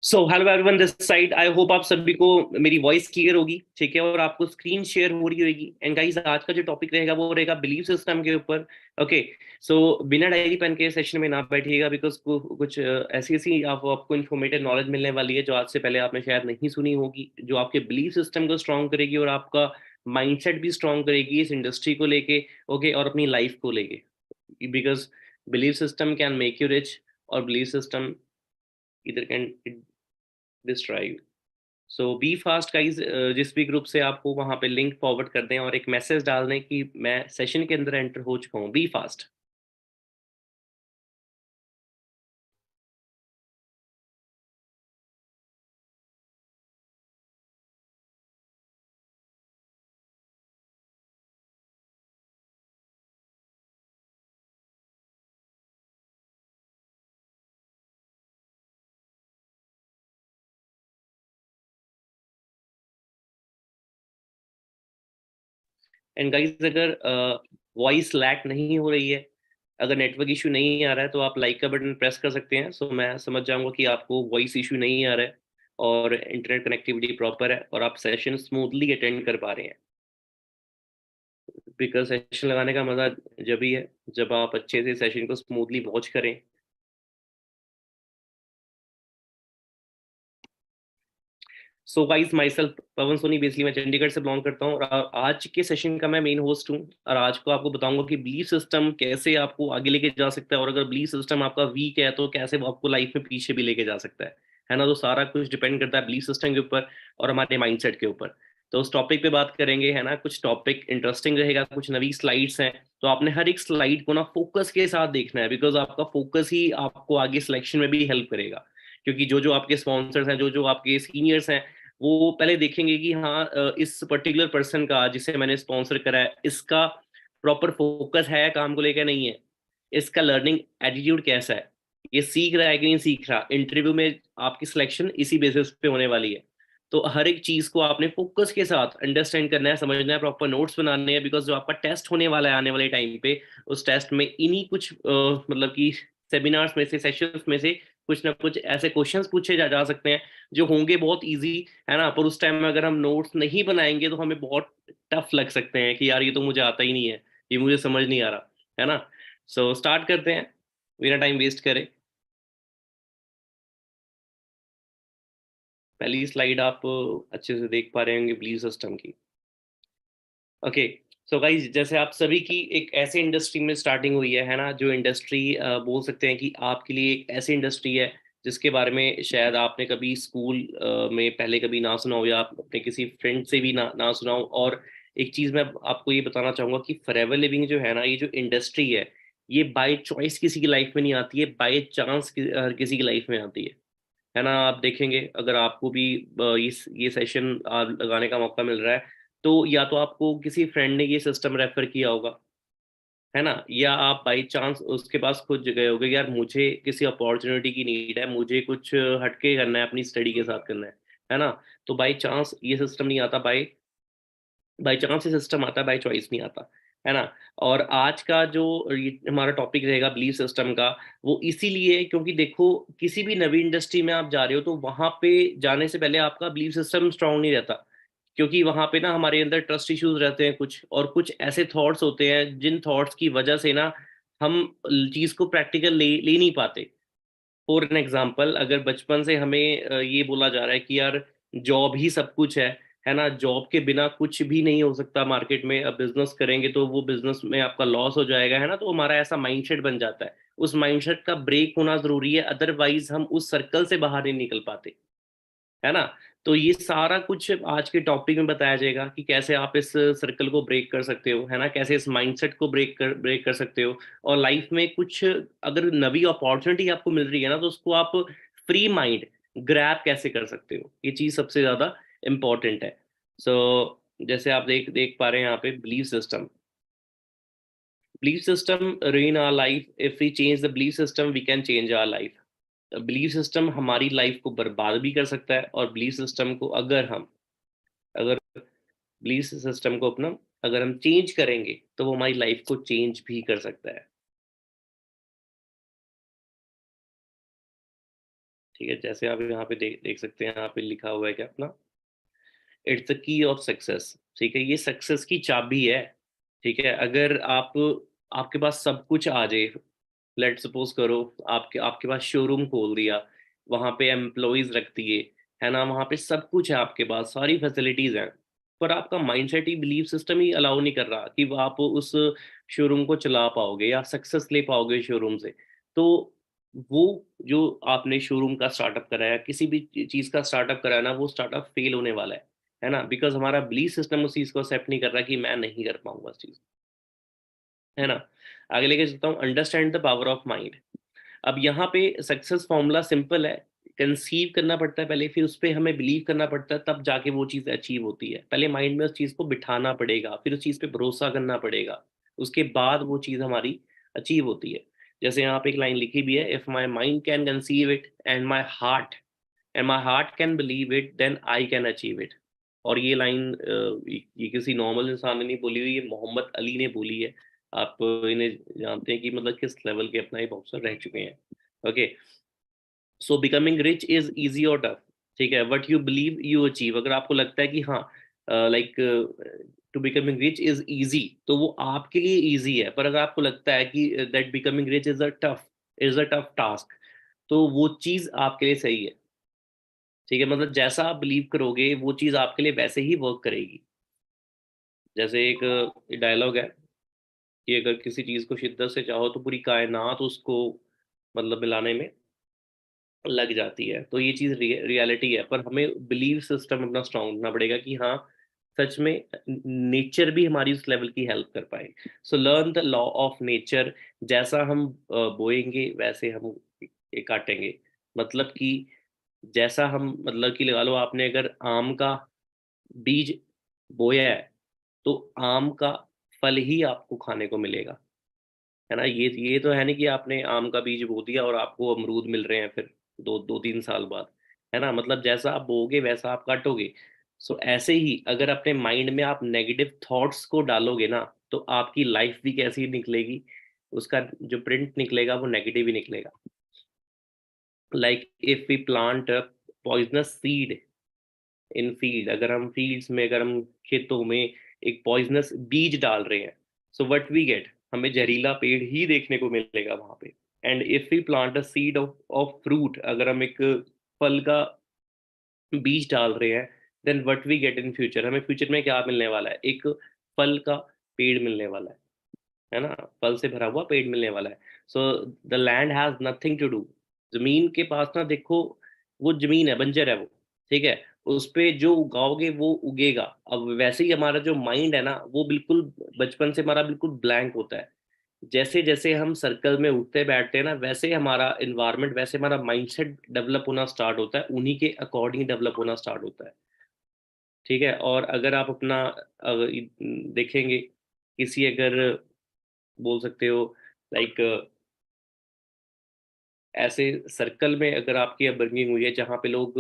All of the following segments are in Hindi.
So hello everyone this side. I hope आप सभी को मेरी वॉइस क्लियर होगी, ठीक है, और आपको स्क्रीन शेयर हो रही होगी। एंड गाइस, आज का जो टॉपिक रहेगा वो रहेगा बिलीफ सिस्टम के ऊपर। ओके। सो बिना डायरी पेन के सेशन में ना बैठिएगा, बिकॉज कुछ ऐसी ऐसी आपको इन्फॉर्मेटिव नॉलेज मिलने वाली है जो आज से पहले आपने शायद नहीं सुनी होगी, जो आपके बिलीफ सिस्टम को स्ट्रॉन्ग करेगी और आपका माइंडसेट भी स्ट्रॉन्ग करेगी इस इंडस्ट्री को लेके। ओके, और अपनी लाइफ को लेके, because belief system can make you rich, और बिलीफ सिस्टम इधर can destroy. So be fast guys. जिस भी ग्रुप से आपको वहां पे लिंक फॉरवर्ड कर दें और एक मैसेज डाल दें कि मैं सेशन के अंदर एंटर हो चुका हूँ। Be fast. एंड गाइज, अगर वॉइस लैग नहीं हो रही है, अगर नेटवर्क इशू नहीं आ रहा है, तो आप लाइक का बटन प्रेस कर सकते हैं। सो मैं समझ जाऊंगा कि आपको वॉइस इशू नहीं आ रहा है और इंटरनेट कनेक्टिविटी प्रॉपर है और आप सेशन स्मूथली अटेंड कर पा रहे हैं। बिकॉज सेशन लगाने का मजा जब ही है जब आप अच्छे से सेशन को स्मूथली वॉच करें। So guys, myself Pavan Soni, basically मैं चंडीगढ़ से बिलोंग करता हूँ और आज के सेशन का मैं मेन होस्ट हूँ। और आज को आपको बताऊंगा कि बिलीफ सिस्टम कैसे आपको आगे लेके जा सकता है, और अगर बिलीफ सिस्टम आपका वीक है तो कैसे वो आपको लाइफ में पीछे भी लेके जा सकता है ना। तो सारा कुछ डिपेंड करता है बिलीफ सिस्टम के ऊपर और हमारे माइंडसेट के ऊपर। तो उस टॉपिक पे बात करेंगे, है ना। कुछ टॉपिक इंटरेस्टिंग रहेगा, कुछ नई स्लाइड्स हैं, तो आपने हर एक स्लाइड को ना फोकस के साथ देखना है, बिकॉज आपका फोकस ही आपको आगे सिलेक्शन में भी हेल्प करेगा। क्योंकि जो जो आपके स्पॉन्सर्स हैं, जो जो आपके सीनियर्स हैं, वो पहले देखेंगे कि हाँ, इस पर्टिकुलर पर्सन का जिसे मैंने स्पॉन्सर करा है, इसका प्रॉपर फोकस है काम को लेकर, नहीं है, इसका लर्निंग एटीट्यूड कैसा है, ये सीख रहा है कि नहीं सीख रहा। इंटरव्यू में आपकी सिलेक्शन इसी बेसिस पे होने वाली है। तो हर एक चीज को आपने फोकस के साथ अंडरस्टैंड करना है, समझना है, प्रॉपर नोट्स बनाने हैं, बिकॉज जो आपका टेस्ट होने वाला है आने वाले टाइम पे, उस टेस्ट में इन्हीं कुछ मतलब कि सेमिनार्स में से, सेशंस में से कुछ ना कुछ ऐसे क्वेश्चंस पूछे जा सकते हैं जो होंगे बहुत इजी, है ना। पर उस टाइम में अगर हम नोट्स नहीं बनाएंगे तो हमें बहुत टफ लग सकते हैं कि यार ये तो मुझे आता ही नहीं है, ये मुझे समझ नहीं आ रहा, है ना। सो स्टार्ट करते हैं बिना टाइम वेस्ट करे। पहली स्लाइड आप अच्छे से देख पा रहे होंगे बिलीव सिस्टम की। ओके। सो गाइज, जैसे आप सभी की एक ऐसे इंडस्ट्री में स्टार्टिंग हुई है ना, जो इंडस्ट्री बोल सकते हैं कि आपके लिए एक ऐसी इंडस्ट्री है जिसके बारे में शायद आपने कभी स्कूल में पहले कभी ना सुना हो, या आप अपने किसी फ्रेंड से भी ना सुना हो। और एक चीज़ मैं आपको ये बताना चाहूँगा कि फॉरएवर लिविंग जो है ना, ये जो इंडस्ट्री है बाय चॉइस किसी की लाइफ में नहीं आती है, बाय चांस हर किसी की लाइफ में आती है ना। आप देखेंगे, अगर आपको भी ये सेशन लगाने का मौका मिल रहा है, तो या तो आपको किसी फ्रेंड ने ये सिस्टम रेफर किया होगा, है ना, या आप बाई चांस उसके पास खुद गए होगे, यार मुझे किसी अपॉर्चुनिटी की नीड है, मुझे कुछ हटके करना है, अपनी स्टडी के साथ करना है ना। तो बाई चांस ये सिस्टम नहीं आता, बाई बाई चांस ये सिस्टम आता है, बाई चॉइस नहीं आता, है ना। और आज का जो हमारा टॉपिक रहेगा बिलीफ सिस्टम का, वो इसीलिए क्योंकि देखो, किसी भी नवी इंडस्ट्री में आप जा रहे हो तो वहां पे जाने से पहले आपका बिलीफ सिस्टम स्ट्रांग नहीं रहता, क्योंकि वहां पे ना हमारे अंदर ट्रस्ट इश्यूज रहते हैं कुछ, और कुछ ऐसे थॉट्स होते हैं जिन थॉट्स की वजह से ना हम चीज को प्रैक्टिकल ले नहीं पाते। फॉर एन एग्जाम्पल, अगर बचपन से हमें ये बोला जा रहा है कि यार जॉब ही सब कुछ है ना, जॉब के बिना कुछ भी नहीं हो सकता मार्केट में, अब बिजनेस करेंगे तो वो बिजनेस में आपका लॉस हो जाएगा, है ना, तो हमारा ऐसा माइंडसेट बन जाता है। उस माइंडसेट का ब्रेक होना जरूरी है, अदरवाइज हम उस सर्कल से बाहर नहीं निकल पाते, है ना। तो ये सारा कुछ आज के टॉपिक में बताया जाएगा कि कैसे आप इस सर्कल को ब्रेक कर सकते हो, है ना, कैसे इस माइंडसेट को ब्रेक कर सकते हो। और लाइफ में कुछ अगर नवी अपॉर्चुनिटी आपको मिल रही है ना, तो उसको आप फ्री माइंड ग्रैब कैसे कर सकते हो, ये चीज सबसे ज्यादा इम्पोर्टेंट है। सो जैसे आप देख देख पा रहे हैं यहाँ पे belief system. Belief system ruin our life. If we change the belief system, we can change our life. Belief system हमारी लाइफ को बर्बाद भी कर सकता है, और बिलीफ सिस्टम को अगर बिलीफ सिस्टम को अपना अगर हम चेंज करेंगे तो वो हमारी लाइफ को चेंज भी कर सकता है। ठीक है, जैसे आप यहाँ पे देख सकते हैं, यहाँ पे लिखा हुआ है कि अपना it's the key of success. ठीक है, ये सक्सेस की चाबी है। ठीक है, अगर आप आपके पास सब कुछ आ जाए, लेट सपोज करो आपके आपके पास शोरूम खोल दिया, वहां पे एम्प्लॉयज रख दिए, है ना, वहां पे सब कुछ है आपके पास, सारी फैसिलिटीज हैं, पर आपका माइंडसेट ही, बिलीफ सिस्टम ही अलाउ नहीं कर रहा कि आप उस शोरूम को चला पाओगे या सक्सेस ले पाओगे शोरूम से। तो वो जो आपने शोरूम का स्टार्टअप कराया, किसी भी चीज का स्टार्टअप कराया ना, वो स्टार्टअप फेल होने वाला है ना, बिकॉज हमारा बिलीफ सिस्टम उस चीज को एक्सेप्ट नहीं कर रहा कि मैं नहीं कर पाऊंगा उस चीज, है ना। आगे लेके चलता हूँ, understand the power of mind. अब यहाँ पे सक्सेस फॉर्मूला सिंपल है, कंसीव करना पड़ता है पहले, फिर उस पर हमें बिलीव करना पड़ता है, तब जाके वो चीज़ अचीव होती है। पहले माइंड में उस चीज़ को बिठाना पड़ेगा, फिर उस चीज़ पे भरोसा करना पड़ेगा, उसके बाद वो चीज़ हमारी अचीव होती है। जैसे यहाँ पे एक लाइन लिखी भी है, if my mind can conceive it and my heart can believe it, then I can achieve it. और ये लाइन ये किसी नॉर्मल इंसान ने नहीं बोली हुई, ये मोहम्मद अली ने बोली है। आप इन्हें जानते हैं कि मतलब किस लेवल के अपना ये बॉक्सर रह चुके हैं। Okay, so becoming rich is easy और टफ। ठीक है, what you believe you achieve. अगर आपको लगता है कि हाँ, like to becoming rich is easy, तो वो आपके लिए इजी है। पर अगर आपको लगता है कि that becoming rich is a tough task, तो वो चीज आपके लिए सही है। ठीक है, मतलब जैसा आप बिलीव करोगे वो चीज आपके लिए वैसे ही वर्क करेगी। जैसे एक डायलॉग है कि अगर किसी चीज को शिद्दत से चाहो तो पूरी कायनात उसको मतलब मिलाने में लग जाती है। तो ये चीज रियलिटी है, पर हमें बिलीव सिस्टम अपना स्ट्रांग रखना पड़ेगा कि हाँ, सच में नेचर भी हमारी उस लेवल की हेल्प कर पाए। So learn the law of nature. जैसा हम बोएंगे वैसे हम ये काटेंगे। मतलब कि जैसा हम, मतलब कि लगा लो आपने अगर आम का बीज बोया है, तो आम का फल ही आपको खाने को मिलेगा, है ना। ये तो है नहीं कि आपने आम का बीज बो दिया और आपको अमरूद मिल रहे हैं फिर दो दो तीन साल बाद, है ना। मतलब जैसा आप बोगे वैसा आप काटोगे। सो ऐसे ही अगर अपने माइंड में आप नेगेटिव थॉट्स को डालोगे ना, तो आपकी लाइफ भी कैसी निकलेगी, उसका जो प्रिंट निकलेगा वो नेगेटिव ही निकलेगा। Like if we plant poisonous seed in field, अगर हम फील्ड्स में, अगर हम खेतों में एक पॉइजनस बीज डाल रहे हैं, सो व्हाट वी गेट, हमें जहरीला पेड़ ही देखने को मिलेगा वहां पे। And if we plant a seed of of fruit, अगर हम एक फल का बीज डाल रहे हैं, then what we get in future, हमें फ्यूचर में क्या मिलने वाला है, एक फल का पेड़ मिलने वाला है ना, फल से भरा हुआ पेड़ मिलने वाला है। So the land has nothing to do. जमीन के पास ना देखो, वो जमीन है, बंजर है वो, ठीक है, उस पे जो उगाओगे वो उगेगा। अब वैसे ही हमारा जो माइंड है ना, वो बिल्कुल बचपन से हमारा बिल्कुल ब्लैंक होता है। जैसे जैसे हम सर्कल में उठते बैठते हैं ना, वैसे हमारा इन्वायरमेंट, वैसे हमारा माइंडसेट डेवलप होना स्टार्ट होता है, उन्हीं के अकॉर्डिंग डेवलप होना स्टार्ट होता है। ठीक है, और अगर आप अपना देखेंगे, किसी अगर बोल सकते हो लाइक ऐसे सर्कल में अगर आपकी अपब्रिंगिंग हुई है जहाँ पे लोग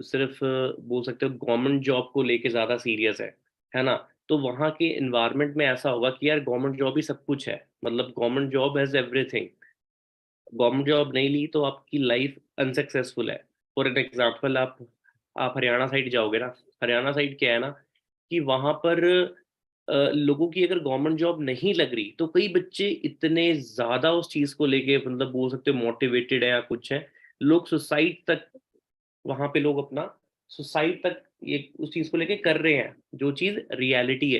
सिर्फ बोल सकते हो गवर्नमेंट जॉब को लेके ज़्यादा सीरियस है ना, तो वहाँ के इन्वायरमेंट में ऐसा होगा कि यार गवर्नमेंट जॉब ही सब कुछ है, मतलब government job has everything. Government job नहीं ली तो आपकी लाइफ अनसक्सेसफुल है। फॉर एन एग्जाम्पल, आप हरियाणा साइड जाओगे ना, हरियाणा साइड क्या है ना, कि वहाँ पर लोगों की अगर गवर्नमेंट जॉब नहीं लग रही, तो कई बच्चे इतने ज़्यादा उस चीज़ को लेके मतलब बोल सकते हो मोटिवेटेड है या कुछ है, लोग सुसाइड तक, वहाँ पे लोग अपना सुसाइड तक ये उस चीज़ को लेके कर रहे हैं, जो चीज़ रियलिटी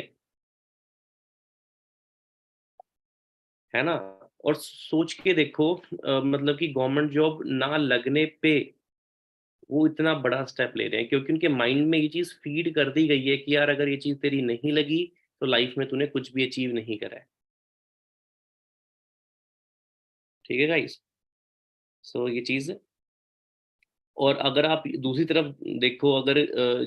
है ना। और सोच के देखो, मतलब कि गवर्नमेंट जॉब ना लगने पे वो इतना बड़ा स्टेप ले रहे हैं, क्योंकि उनके माइंड में ये चीज़ फीड कर दी गई है कि यार अगर ये चीज़ तेरी नहीं लगी, तो लाइफ में तूने कुछ भी अचीव नहीं करा है। ठीक है गाइस, सो ये चीज़। और अगर आप दूसरी तरफ देखो, अगर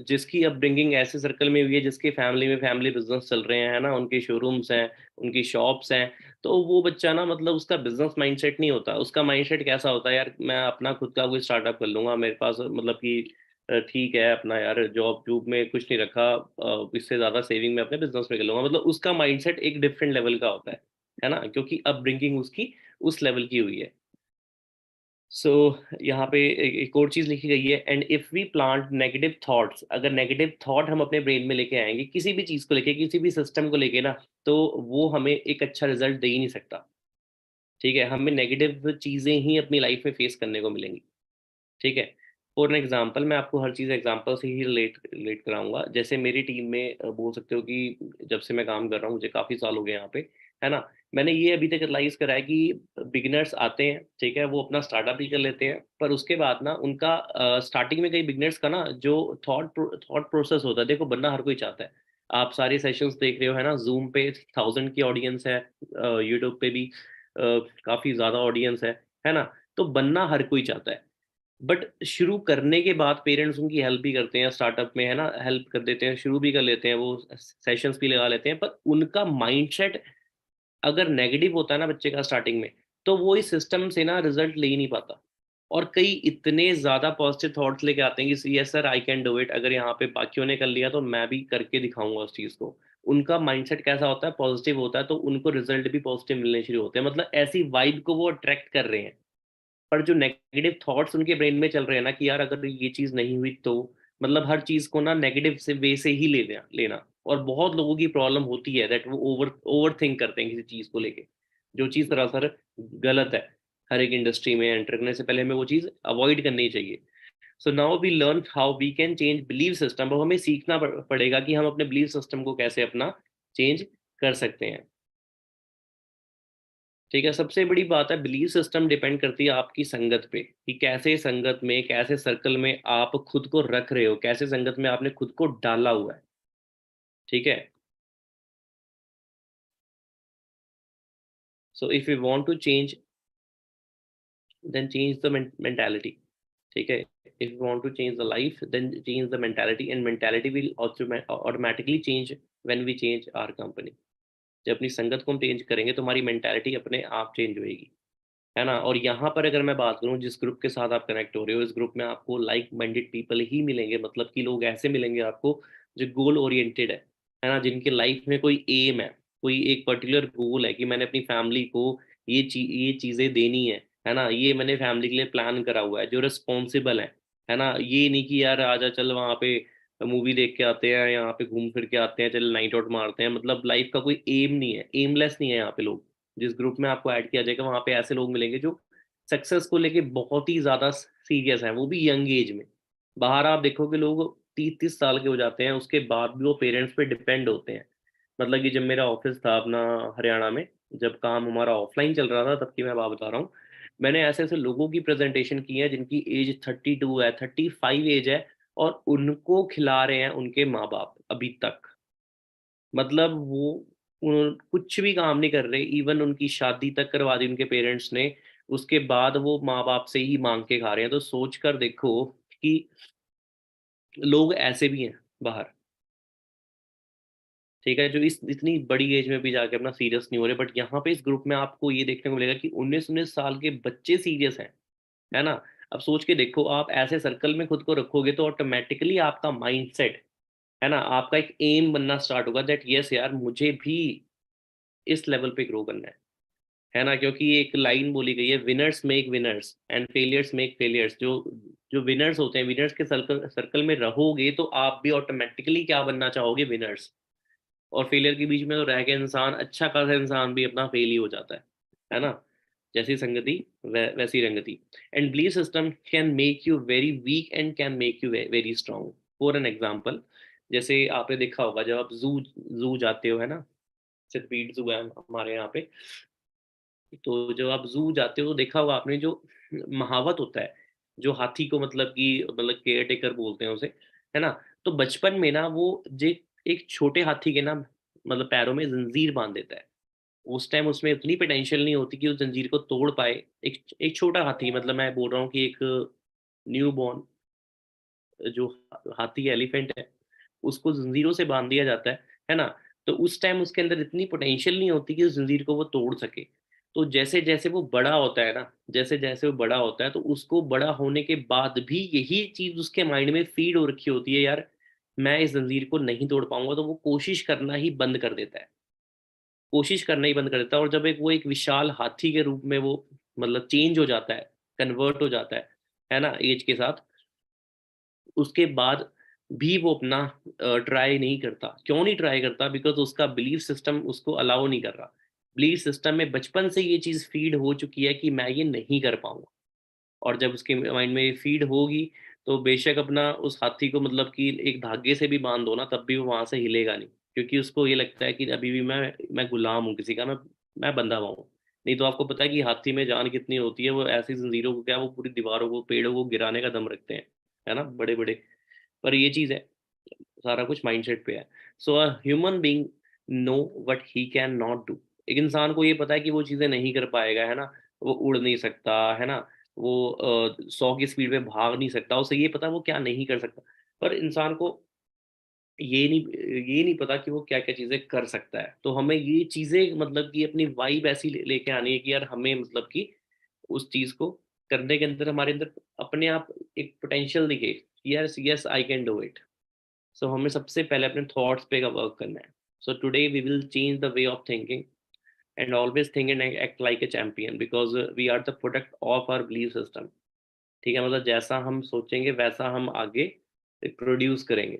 जिसकी अपब्रिंगिंग ऐसे सर्कल में हुई है, जिसके फैमिली में फैमिली बिजनेस चल रहे हैं, है ना, उनके शोरूम्स हैं, उनकी शॉप्स हैं, तो वो बच्चा ना, मतलब उसका बिजनेस माइंडसेट नहीं होता, उसका माइंडसेट कैसा होता है, यार मैं अपना खुद का कोई स्टार्टअप कर लूंगा, मेरे पास मतलब कि ठीक है अपना, यार जॉब जॉब में कुछ नहीं रखा, इससे ज़्यादा सेविंग में अपने बिजनेस में कर लूंगा। मतलब उसका माइंडसेट एक डिफरेंट लेवल का होता है ना, क्योंकि अपब्रिंगिंग उसकी उस लेवल की हुई है। सो यहाँ पे एक और चीज लिखी गई है, and if we plant negative thoughts, अगर नेगेटिव थॉट हम अपने ब्रेन में लेके आएंगे किसी भी चीज को लेके, किसी भी सिस्टम को लेके ना, तो वो हमें एक अच्छा रिजल्ट दे ही नहीं सकता। ठीक है, हमें नेगेटिव चीजें ही अपनी लाइफ में फेस करने को मिलेंगी। ठीक है, फॉर एन एग्जाम्पल मैं आपको हर चीज़ एग्जाम्पल से ही रिलेट रिलेट कराऊंगा। जैसे मेरी टीम में बोल सकते हो कि जब से मैं काम कर रहा हूँ, मुझे काफ़ी साल हो गए यहाँ पे, है ना। मैंने ये अभी तक रियलाइज करा है कि बिगिनर्स आते हैं, ठीक है, वो अपना स्टार्टअप ही कर लेते हैं, पर उसके बाद ना उनका स्टार्टिंग में कई बिगिनर्स का ना जो थॉट प्रोसेस होता है, देखो बनना हर कोई चाहता है। आप सारे सेशंस देख रहे हो, है ना, जूम पे 1000 की ऑडियंस है, यूट्यूब पे भी काफ़ी ज़्यादा ऑडियंस है ना। तो बनना हर कोई चाहता है, बट शुरू करने के बाद पेरेंट्स उनकी हेल्प भी करते हैं, स्टार्टअप में, है ना, हेल्प कर देते हैं, शुरू भी कर लेते हैं, वो सेशंस भी लगा लेते हैं, पर उनका माइंडसेट अगर नेगेटिव होता है ना बच्चे का स्टार्टिंग में, तो वो इस सिस्टम से ना रिजल्ट ले ही नहीं पाता। और कई इतने ज्यादा पॉजिटिव थॉट्स लेके आते हैं कि yes sir I can do it, अगर यहाँ पे बाकियों ने कर लिया तो मैं भी करके दिखाऊंगा उस चीज को। उनका माइंडसेट कैसा होता है, पॉजिटिव होता है, तो उनको रिजल्ट भी पॉजिटिव मिलने शुरू होते हैं, मतलब ऐसी वाइब को वो अट्रैक्ट कर रहे हैं। पर जो नेगेटिव थॉट्स उनके ब्रेन में चल रहे हैं ना कि यार अगर ये चीज नहीं हुई तो, मतलब हर चीज को ना नेगेटिव से वे से ही लेना। और बहुत लोगों की प्रॉब्लम होती है दैट वो ओवर ओवर थिंक करते हैं किसी चीज को लेके, जो चीज सरासर गलत है। हर एक इंडस्ट्री में एंटर करने से पहले हमें वो चीज अवॉइड करनी चाहिए। So now we learn how we can change believe system. अब हमें सीखना पड़ेगा कि हम अपने बिलीव सिस्टम को कैसे अपना चेंज कर सकते हैं। ठीक है, सबसे बड़ी बात है, बिलीव सिस्टम डिपेंड करती है आपकी संगत पे, कि कैसे संगत में, कैसे सर्कल में आप खुद को रख रहे हो, कैसे संगत में आपने खुद को डाला हुआ है। ठीक है, so if you want to change, then change the mentality. ठीक है, if you want to change the life, then change the mentality, and mentality will automatically change when we change our company. जब अपनी संगत को हम चेंज करेंगे तो हमारी मेंटालिटी अपने आप चेंज होएगी, है ना। और यहाँ पर अगर मैं बात करूँ, जिस ग्रुप के साथ आप कनेक्ट हो रहे हो, इस ग्रुप में आपको लाइक माइंडेड पीपल ही मिलेंगे, मतलब कि लोग ऐसे मिलेंगे आपको जो गोल ओरिएंटेड है ना, जिनके लाइफ में कोई एम है, कोई एक पर्टिकुलर गोल है कि मैंने अपनी फैमिली को ये चीज़ें देनी है ना, ये मैंने फैमिली के लिए प्लान करा हुआ है, जो रिस्पॉन्सिबल है ना। ये नहीं कि यार आजा चल वहाँ पे मूवी देख के आते हैं, यहाँ पे घूम फिर के आते हैं, चल नाइट आउट मारते हैं, मतलब लाइफ का कोई एम नहीं है, एमलेस नहीं है यहाँ पे लोग। जिस ग्रुप में आपको ऐड किया जाएगा वहां पे ऐसे लोग मिलेंगे जो सक्सेस को लेके बहुत ही ज्यादा सीरियस हैं, वो भी यंग एज में। बाहर आप देखोगे लोग 30-30 साल के हो जाते हैं, उसके बाद भी वो पेरेंट्स पे डिपेंड होते हैं। मतलब कि जब मेरा ऑफिस था अपना हरियाणा में, जब काम हमारा ऑफलाइन चल रहा था, तब की मैं बात बता रहा हूँ। मैंने ऐसे ऐसे लोगों की प्रेजेंटेशन की है जिनकी एज 32 है, 35 एज है, और उनको खिला रहे हैं उनके माँ बाप अभी तक। मतलब वो कुछ भी काम नहीं कर रहे, इवन उनकी शादी तक करवा दी उनके पेरेंट्स ने, उसके बाद वो माँ बाप से ही मांग के खा रहे हैं। तो सोच कर देखो कि लोग ऐसे भी हैं बाहर। ठीक है, जो इस इतनी बड़ी एज में भी जाके अपना सीरियस नहीं हो रहे, बट यहाँ पे इस ग्रुप में आपको ये देखने को मिलेगा कि 19-19 साल के बच्चे सीरियस हैं, है ना। अब सोच के देखो, आप ऐसे सर्कल में खुद को रखोगे तो ऑटोमेटिकली आपका माइंडसेट, है ना, आपका एक एम बनना स्टार्ट होगा दैट यस यार मुझे भी इस लेवल पे ग्रो करना है ना। क्योंकि एक लाइन बोली गई है, winners make winners and failures make failures. जो जो विनर्स होते हैं, विनर्स के सर्कल सर्कल में रहोगे तो आप भी ऑटोमेटिकली क्या बनना चाहोगे, विनर्स। और फेलियर के बीच में तो रह के इंसान, अच्छा खासा इंसान भी अपना फेल ही हो जाता है ना। जैसी संगति वैसी रंगति। And belief system can make you very weak and can make you very strong. For an example, जैसे आपने देखा होगा जब आप जू जू जाते हो, है ना, सिर्फ जू है हमारे यहाँ पे, तो जब आप जू जाते हो तो देखा होगा आपने, जो महावत होता है, जो हाथी को मतलब कि मतलब केयर टेकर बोलते हैं उसे, है ना। तो बचपन में ना वो जे एक छोटे हाथी के ना मतलब पैरों में जंजीर बांध देता है। उस टाइम उसमें इतनी पोटेंशियल नहीं होती कि उस जंजीर को तोड़ पाए। एक एक छोटा हाथी, मतलब मैं बोल रहा हूँ कि एक न्यू बॉर्न जो हाथी एलिफेंट है, उसको जंजीरों से बांध दिया जाता है ना। तो उस टाइम उसके अंदर इतनी पोटेंशियल नहीं होती कि उस जंजीर को वो तोड़ सके। तो जैसे जैसे वो बड़ा होता है ना, जैसे जैसे वो बड़ा होता है, तो उसको बड़ा होने के बाद भी यही चीज उसके माइंड में फीड हो रखी होती है, यार मैं इस जंजीर को नहीं तोड़ पाऊंगा, तो वो कोशिश करना ही बंद कर देता है। कोशिश करना ही बंद कर देता है, और जब एक वो एक विशाल हाथी के रूप में वो मतलब चेंज हो जाता है, कन्वर्ट हो जाता है ना, एज के साथ, उसके बाद भी वो अपना ट्राई नहीं करता। क्यों नहीं ट्राई करता? बिकॉज उसका बिलीफ सिस्टम उसको अलाउ नहीं कर रहा। बिलीफ सिस्टम में बचपन से ये चीज़ फीड हो चुकी है कि मैं ये नहीं कर पाऊंगा। और जब उसके माइंड में ये फीड होगी, तो बेशक अपना उस हाथी को मतलब कि एक धागे से भी बांध दो ना, तब भी वो वहां से हिलेगा नहीं, क्योंकि उसको ये लगता है कि अभी भी मैं गुलाम हूँ किसी का, मैं बंधा हुआ हूँ। नहीं तो आपको पता है कि हाथी में जान कितनी होती है, वो ऐसी जंजीरों को क्या, वो पूरी दीवारों को, पेड़ों को गिराने का दम रखते हैं, है ना, बड़े बड़े। पर ये चीज़ है, सारा कुछ माइंडसेट पे है। So a human being know what he can not do. एक इंसान को ये पता है कि वो चीज़ें नहीं कर पाएगा, है ना, वो उड़ नहीं सकता, है ना, वो 100 की स्पीड में भाग नहीं सकता, उसे ये पता है वो क्या नहीं कर सकता। पर इंसान को ये नहीं पता कि वो क्या क्या चीज़ें कर सकता है। तो हमें ये चीज़ें मतलब कि अपनी वाइब ऐसी लेके आनी है कि यार हमें मतलब कि उस चीज़ को करने के अंदर हमारे अंदर अपने आप एक पोटेंशियल दिखे, yes yes I can do it. So हमें सबसे पहले अपने थॉट्स पे का वर्क करना है। So today we will change the way of thinking and always think and act like a champion, because we are the product of our belief system. ठीक है, मतलब जैसा हम सोचेंगे वैसा हम आगे प्रोड्यूस करेंगे।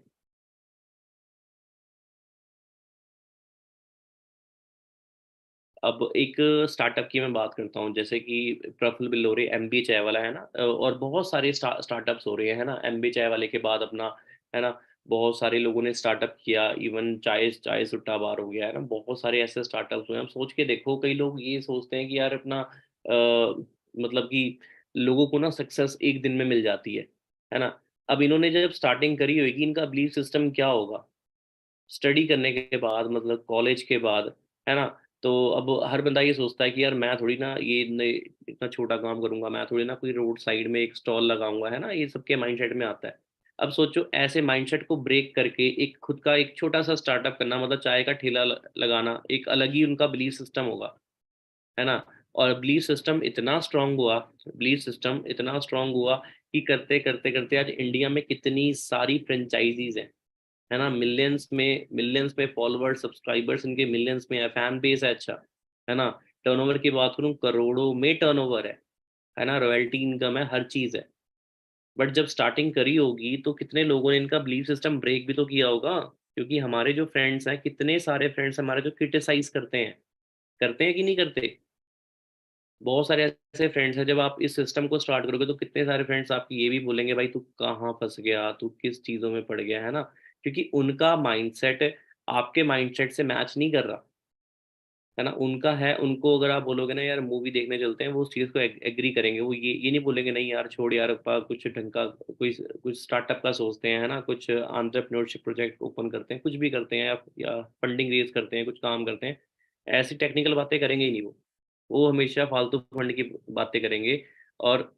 अब एक स्टार्टअप की मैं बात करता हूँ, जैसे कि प्रफुल्ल बिल्लोरे, एमबी चाय वाला, है ना, और बहुत सारे स्टार्टअप्स हो रहे हैं, है ना, एमबी चाय वाले के बाद अपना, है ना, बहुत सारे लोगों ने स्टार्टअप किया। इवन चाय चाय सुट्टा बार हो गया, है ना, बहुत सारे ऐसे स्टार्टअप्स हुए। हम सोच के देखो, कई लोग ये सोचते हैं कि यार अपना मतलब कि लोगों को ना सक्सेस एक दिन में मिल जाती है ना। अब इन्होंने जब स्टार्टिंग करी होगी, इनका बिलीफ सिस्टम क्या होगा स्टडी करने के बाद, मतलब कॉलेज के बाद, है ना। तो अब हर बंदा ये सोचता है कि यार मैं थोड़ी ना इतना छोटा काम करूंगा, मैं थोड़ी ना कोई रोड साइड में एक स्टॉल लगाऊंगा, है ना, ये सबके माइंडसेट में आता है। अब सोचो ऐसे माइंडसेट को ब्रेक करके एक खुद का एक छोटा सा स्टार्टअप करना, मतलब चाय का ठेला लगाना, एक अलग ही उनका बिलीफ सिस्टम होगा, है ना। और बिलीफ सिस्टम इतना स्ट्रांग हुआ, बिलीफ सिस्टम इतना स्ट्रांग हुआ कि करते करते करते आज इंडिया में कितनी सारी फ्रेंचाइजीज हैं, है ना, मिलियंस में फॉलोअर्स, सब्सक्राइबर्स इनके मिलियंस में है, फैन बेस है, अच्छा, है ना। टर्नओवर की बात करूं, करोड़ों में टर्नओवर है ना, रॉयल्टी इनकम है, हर चीज है। बट जब स्टार्टिंग करी होगी तो कितने लोगों ने इनका बिलीफ सिस्टम ब्रेक भी तो किया होगा, क्योंकि हमारे जो फ्रेंड्स हैं, कितने सारे फ्रेंड्स हमारे जो क्रिटिसाइज करते हैं कि नहीं करते। बहुत सारे ऐसे फ्रेंड्स हैं, जब आप इस सिस्टम को स्टार्ट करोगे तो कितने सारे फ्रेंड्स आपकी ये भी बोलेंगे, भाई तू कहाँ फंस गया, तू किस चीज़ों में पड़ गया, है ना, क्योंकि उनका माइंडसेट आपके माइंडसेट से मैच नहीं कर रहा, है ना। उनका है, उनको अगर आप बोलोगे ना यार मूवी देखने चलते हैं, वो उस चीज़ को एग्री करेंगे। वो ये नहीं बोलेंगे नहीं यार छोड़ यार, अपा कुछ ढंग का कोई कुछ स्टार्टअप का सोचते हैं, है ना, कुछ एंटरप्रेन्योरशिप प्रोजेक्ट ओपन करते हैं, कुछ भी करते हैं, या फंडिंग रेज करते हैं, कुछ काम करते हैं, ऐसी टेक्निकल बातें करेंगे ही नहीं वो हमेशा फालतू फंड की बातें करेंगे। और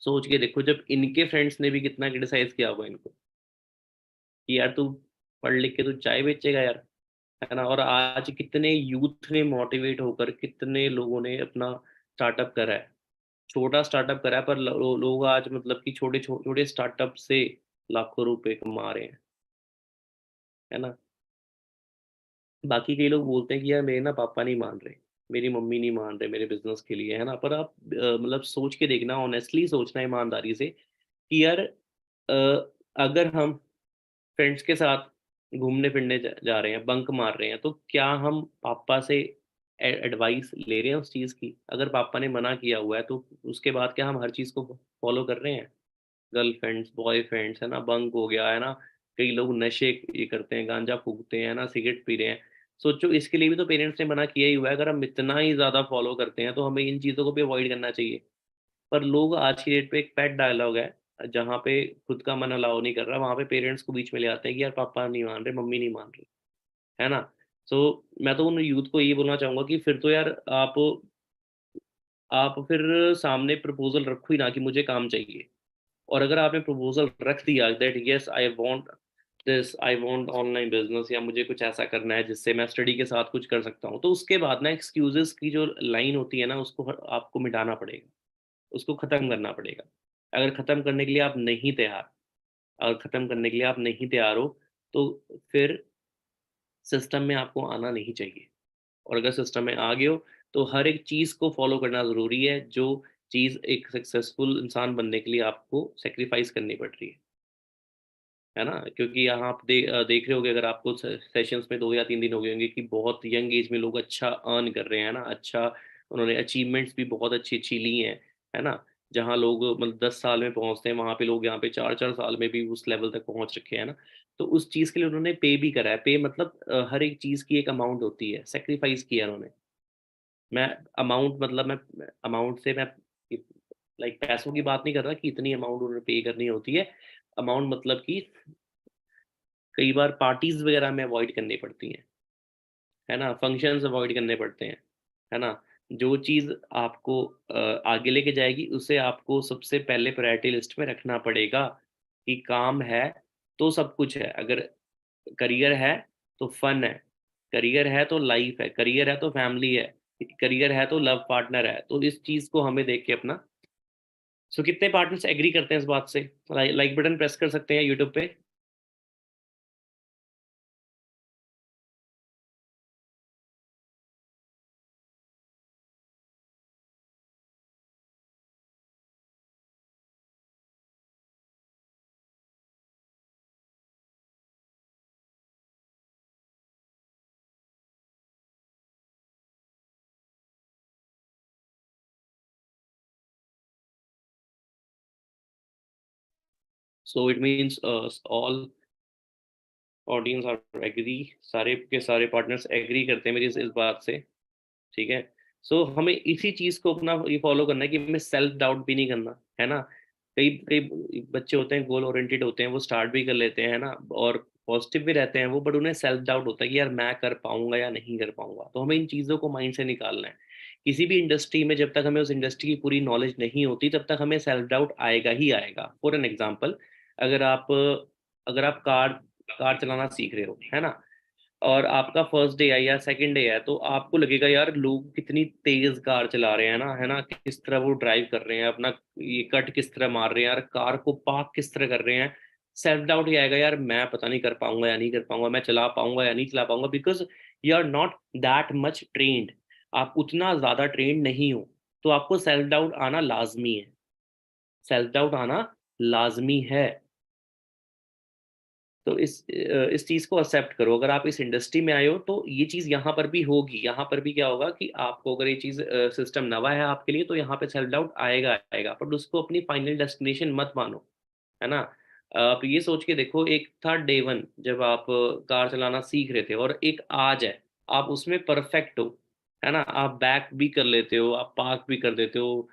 सोच के देखो, जब इनके फ्रेंड्स ने भी कितना क्रिटिसाइज किया होगा इनको कि यार तू पढ़ लिख के तू चाय बेचेगा यार, है ना। और आज कितने यूथ ने मोटिवेट होकर, कितने लोगों ने अपना स्टार्टअप करा है, छोटा स्टार्टअप करा है, पर लोग आज मतलब कि छोटे छोटे स्टार्टअप से लाखों रुपए कमा रहे हैं, है ना। बाकी कई लोग बोलते हैं कि यार मेरे ना पापा नहीं मान रहे, मेरी मम्मी नहीं मान रहे मेरे बिजनेस के लिए, है ना। पर आप मतलब सोच के देखना, ऑनेस्टली सोचना ईमानदारी से कि यार अगर हम फ्रेंड्स के साथ घूमने फिरने जा रहे हैं, बंक मार रहे हैं, तो क्या हम पापा से एडवाइस ले रहे हैं उस चीज़ की? अगर पापा ने मना किया हुआ है तो उसके बाद क्या हम हर चीज़ को फॉलो कर रहे हैं? गर्लफ्रेंड्स, बॉयफ्रेंड्स, है ना, बंक हो गया, है ना। कई लोग नशे ये करते हैं, गांजा फूकते हैं, ना, सिगरेट पी रहे हैं। सोचो इसके लिए भी तो पेरेंट्स ने मना किया ही हुआ है। अगर हम इतना ही ज़्यादा फॉलो करते हैं तो हमें इन चीज़ों को भी अवॉइड करना चाहिए। पर लोग आज की डेट पे, एक पेट डायलॉग है, जहाँ पे खुद का मन अलाउ नहीं कर रहा, वहाँ पे पेरेंट्स को बीच में ले आते हैं कि यार पापा नहीं मान रहे, मम्मी नहीं मान रही, है ना। सो मैं तो उन यूथ को ये बोलना चाहूंगा कि फिर तो यार आप फिर सामने प्रपोजल रखो ही ना कि मुझे काम चाहिए। और अगर आपने प्रपोजल रख दिया that yes I want this, I want online business, या मुझे कुछ ऐसा करना है जिससे मैं स्टडी के साथ कुछ कर सकता हूँ, तो उसके बाद ना एक्सक्यूजेस की जो लाइन होती है ना, उसको आपको मिटाना पड़ेगा, उसको ख़त्म करना पड़ेगा। अगर ख़त्म करने के लिए आप नहीं तैयार, अगर ख़त्म करने के लिए आप नहीं तैयार हो, तो फिर सिस्टम में आपको आना नहीं चाहिए। और अगर सिस्टम में आ गए हो, तो हर एक चीज़ को फॉलो करना ज़रूरी है जो चीज़ एक सक्सेसफुल इंसान बनने के लिए आपको सेक्रीफाइस करनी पड़ रही है ना? क्योंकि यहाँ आप देख रहे होगे, अगर आपको सेशंस में 2 या 3 दिन हो गए होंगे कि बहुत यंग एज में लोग अच्छा अर्न कर रहे हैं ना, अच्छा उन्होंने अचीवमेंट्स भी बहुत अच्छी अच्छी ली हैं, है ना? जहाँ लोग मतलब 10 साल में पहुंचते हैं, वहाँ पे लोग यहाँ पे 4 4 साल में भी उस लेवल तक पहुंच रखे हैं ना। तो उस चीज़ के लिए उन्होंने पे भी करा है। पे मतलब हर एक चीज़ की एक अमाउंट होती है, सेक्रीफाइस किया उन्होंने। मैं अमाउंट मतलब मैं अमाउंट से मैं लाइक पैसों की बात नहीं कर रहा कि इतनी अमाउंट उन्होंने पे करनी होती है। अमाउंट मतलब कि कई बार पार्टीज वगैरह में अवॉइड करनी पड़ती हैं, है ना? फंक्शंस अवॉइड करने पड़ते हैं, है ना? जो चीज़ आपको आगे लेके जाएगी उसे आपको सबसे पहले प्रायोरिटी लिस्ट में रखना पड़ेगा कि काम है तो सब कुछ है। अगर करियर है तो फन है, करियर है तो लाइफ है, करियर है तो फैमिली है, करियर है तो लव पार्टनर है। तो इस चीज़ को हमें देख के अपना सो कितने पार्टनर्स एग्री करते हैं इस बात से? लाइक बटन प्रेस कर सकते हैं यूट्यूब पे। So it means all audience are agree, सारे के सारे पार्टनर्स एग्री करते हैं मेरी इस बात से। ठीक है। सो हमें इसी चीज को अपना ये फॉलो करना है कि हमें सेल्फ डाउट भी नहीं करना, है ना? कई कई बच्चे होते हैं, गोल ओरिएंटेड होते हैं, वो स्टार्ट भी कर लेते हैं, है ना? और पॉजिटिव भी रहते हैं वो, बट उन्हें सेल्फ डाउट होता है कि यार मैं कर पाऊंगा या नहीं कर पाऊंगा। तो हमें इन चीज़ों को माइंड से निकालना है। किसी भी इंडस्ट्री में जब तक हमें उस इंडस्ट्री की पूरी नॉलेज नहीं होती तब तक हमें सेल्फ डाउट आएगा ही आएगा। फॉर एन एग्जाम्पल, अगर आप अगर आप कार कार चलाना सीख रहे हो, है ना? और आपका फर्स्ट डे है या सेकंड डे है, तो आपको लगेगा यार लोग कितनी तेज कार चला रहे हैं ना, है ना? किस तरह वो ड्राइव कर रहे हैं, अपना ये कट किस तरह मार रहे हैं यार, कार को पार्क किस तरह कर रहे हैं। सेल्फ डाउट ही आएगा, यार मैं पता नहीं कर पाऊंगा या नहीं कर पाऊंगा, मैं चला पाऊंगा या नहीं चला पाऊंगा, because you are not that much trained. आप उतना ज्यादा ट्रेन्ड नहीं हो। तो आपको सेल्फ डाउट आना लाजमी है, सेल्फ डाउट आना लाजमी है। तो इस चीज़ को एक्सेप्ट करो। अगर आप इस इंडस्ट्री में आए हो तो ये चीज़ यहाँ पर भी होगी। यहाँ पर भी क्या होगा कि आपको अगर ये चीज़ सिस्टम नवा है आपके लिए, तो यहाँ पे सेल्फ डाउट आएगा आएगा, बट उसको अपनी फाइनल डेस्टिनेशन मत मानो, है ना? आप ये सोच के देखो, एक था डे वन जब आप कार चलाना सीख रहे थे, और एक आज है, आप उसमें परफेक्ट हो, है ना? आप बैक भी कर लेते हो, आप पार्क भी कर देते हो।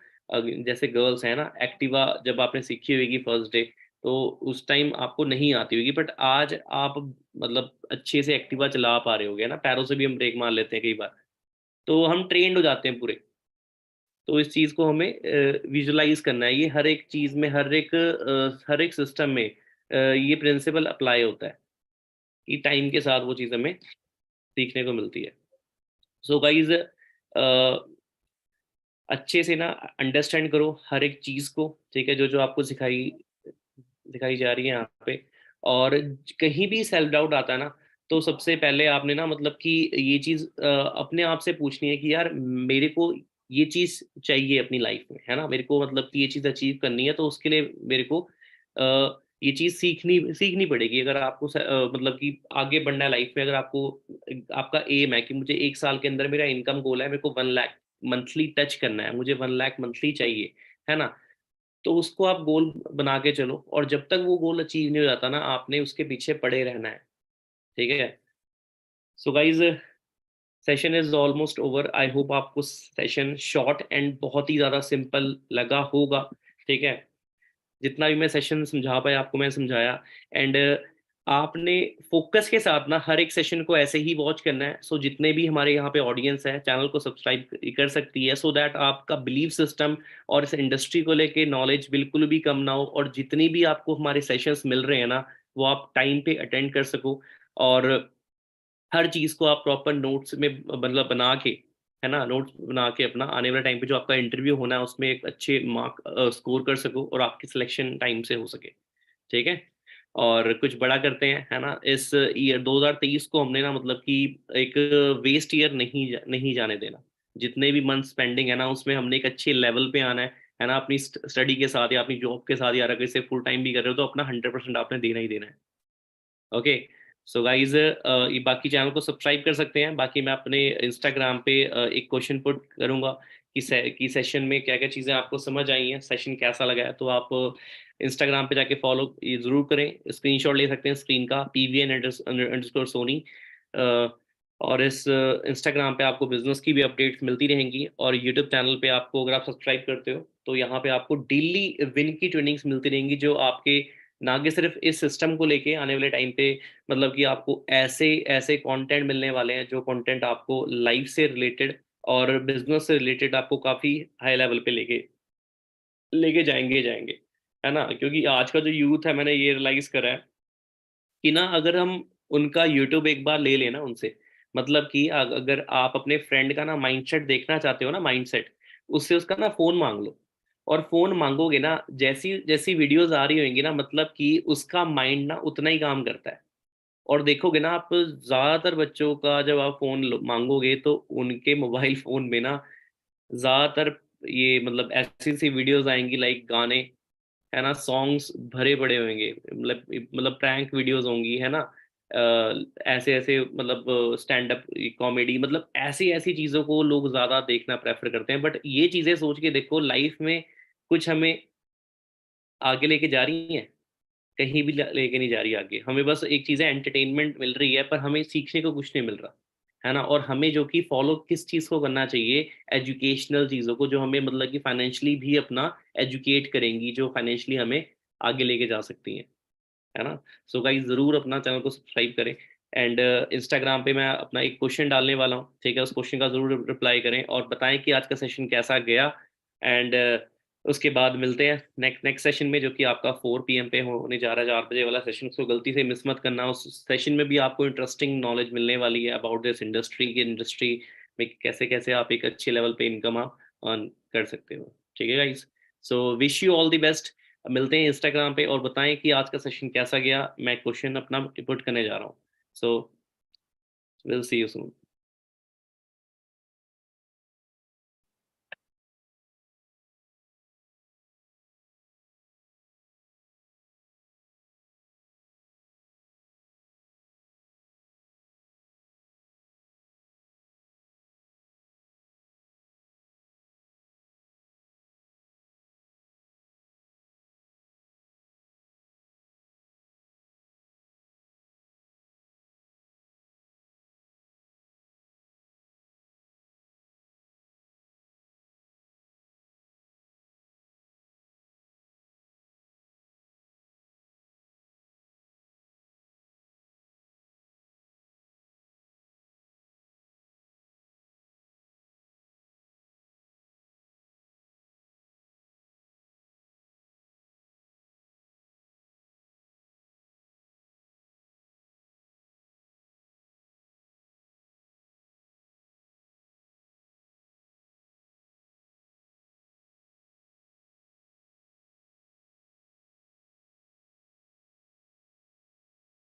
जैसे गर्ल्स है ना, एक्टिवा जब आपने सीखी होगी फर्स्ट डे, तो उस टाइम आपको नहीं आती होगी, बट आज आप मतलब अच्छे से एक्टिवा चला पा रहे होगे ना, पैरों से भी हम ब्रेक मार लेते हैं कई बार। तो हम ट्रेंड हो जाते हैं पूरे। तो इस चीज़ को हमें विजुलाइज करना है। ये हर एक चीज़ में, हर एक सिस्टम में ये प्रिंसिपल अप्लाई होता है कि टाइम के साथ वो चीज़ हमें सीखने को मिलती है। सो गाइज, अच्छे से ना अंडरस्टैंड करो हर एक चीज़ को, ठीक है? जो जो आपको सिखाई दिखाई जा रही है यहाँ पे। और कहीं भी सेल्फ डाउट आता है ना, तो सबसे पहले आपने ना मतलब कि ये चीज़ अपने आप से पूछनी है कि यार मेरे को ये चीज़ चाहिए अपनी लाइफ में, है ना? मेरे को मतलब कि ये चीज़ अचीव करनी है, तो उसके लिए मेरे को ये चीज़ सीखनी सीखनी पड़ेगी। अगर आपको मतलब कि आगे बढ़ना है लाइफ में, अगर आपको आपका एम है कि मुझे 1 साल के अंदर मेरा इनकम गोल है, मेरे को 1 लाख मंथली टच करना है, मुझे 1 लाख मंथली चाहिए, है ना? तो उसको आप गोल बना के चलो, और जब तक वो गोल अचीव नहीं हो जाता ना, आपने उसके पीछे पड़े रहना है। ठीक है। So guys, session is almost over. I hope आपको सेशन शॉर्ट एंड बहुत ही ज़्यादा सिंपल लगा होगा। ठीक है। जितना भी मैं सेशन समझा पाया आपको मैं समझाया। एंड आपने फोकस के साथ ना हर एक सेशन को ऐसे ही वॉच करना है। सो जितने भी हमारे यहाँ पे ऑडियंस है, चैनल को सब्सक्राइब कर सकती है, सो दैट आपका बिलीव सिस्टम और इस इंडस्ट्री को लेके नॉलेज बिल्कुल भी कम ना हो, और जितनी भी आपको हमारे सेशंस मिल रहे हैं ना, वो आप टाइम पे अटेंड कर सको। और हर चीज़ को आप प्रॉपर नोट्स में मतलब बना के, है ना, नोट्स बना के अपना आने वाले टाइम पे जो आपका इंटरव्यू होना है उसमें एक अच्छे मार्क स्कोर कर सको, और आपकी सिलेक्शन टाइम से हो सके। ठीक है। और कुछ बड़ा करते हैं, है ना? इस ईयर 2023 को हमने ना मतलब कि एक वेस्ट ईयर नहीं जाने देना। जितने भी मंथ्स पेंडिंग है ना, उसमें हमने एक अच्छे लेवल पे आना है। है ना, अपनी स्टडी के साथ या अपनी जॉब के साथ, या अगर इसे फुल टाइम भी कर रहे हो तो अपना 100% आपने देना ही देना है। ओके, सो गाइज ये बाकी चैनल को सब्सक्राइब कर सकते हैं। बाकी मैं अपने इंस्टाग्राम पे एक क्वेश्चन पुट करूंगा कि सेशन में क्या क्या चीज़ें आपको समझ आई हैं, सेशन कैसा लगा है, तो आप इंस्टाग्राम पे जाके फॉलो ये ज़रूर करें। स्क्रीनशॉट ले सकते हैं स्क्रीन का, PVN_Sony। और इस इंस्टाग्राम पे आपको बिजनेस की भी अपडेट्स मिलती रहेंगी, और यूट्यूब चैनल पे आपको, अगर आप सब्सक्राइब करते हो तो यहाँ पे आपको डेली विन की ट्रेनिंग्स मिलती रहेंगी, जो आपके ना कि सिर्फ इस सिस्टम को लेके आने वाले टाइम पे, मतलब कि आपको ऐसे ऐसे कंटेंट मिलने वाले हैं जो कंटेंट आपको लाइफ से रिलेटेड और बिजनेस से रिलेटेड आपको काफ़ी हाई लेवल पे लेके लेके जाएंगे, है ना। क्योंकि आज का जो यूथ है, मैंने ये रियलाइज करा है कि ना, अगर हम उनका यूट्यूब एक बार ले लेना उनसे, मतलब कि अगर आप अपने फ्रेंड का ना माइंडसेट देखना चाहते हो ना, माइंडसेट, उससे उसका ना फ़ोन मांग लो। और फ़ोन मांगोगे ना, जैसी जैसी वीडियोस आ रही होंगी ना, मतलब कि उसका माइंड ना उतना ही काम करता है। और देखोगे ना आप, ज़्यादातर बच्चों का जब आप फ़ोन मांगोगे तो उनके मोबाइल फ़ोन में ना ज़्यादातर ये मतलब ऐसी सी वीडियोस आएंगी, लाइक गाने, है ना, सॉन्ग्स भरे पड़े होंगे, मतलब प्रैंक वीडियोस होंगी, है ना। ऐसे ऐसे मतलब स्टैंड अप कॉमेडी, मतलब ऐसी ऐसी चीज़ों को लोग ज़्यादा देखना प्रेफर करते हैं। बट ये चीज़ें सोच के देखो, लाइफ में कुछ हमें आगे लेके जा रही हैं? कहीं भी लेके नहीं जा रही आगे। हमें बस एक चीज़ है, एंटरटेनमेंट मिल रही है, पर हमें सीखने को कुछ नहीं मिल रहा, है ना। और हमें जो कि फॉलो किस चीज़ को करना चाहिए, एजुकेशनल चीज़ों को, जो हमें मतलब कि फाइनेंशियली भी अपना एजुकेट करेंगी, जो फाइनेंशियली हमें आगे लेके जा सकती हैं, है ना। सो गाइस, ज़रूर अपना चैनल को सब्सक्राइब करें। एंड इंस्टाग्राम पे मैं अपना एक क्वेश्चन डालने वाला हूँ, ठीक है, उस क्वेश्चन का ज़रूर रिप्लाई करें और बताएं कि आज का सेशन कैसा गया। एंड उसके बाद मिलते हैं नेक्स्ट सेशन में, जो कि आपका 4 PM पे होने जा रहा है, 4 बजे वाला सेशन। उसको गलती से मिस मत करना। उस सेशन में भी आपको इंटरेस्टिंग नॉलेज मिलने वाली है अबाउट दिस इंडस्ट्री में कैसे कैसे आप एक अच्छे लेवल पे इनकम आप अर्न कर सकते हो। ठीक है guys, so wish you all the best. मिलते हैं इंस्टाग्राम पे, और बताएं कि आज का सेशन कैसा गया। मैं क्वेश्चन अपना पुट करने जा रहा हूँ। So will see you soon.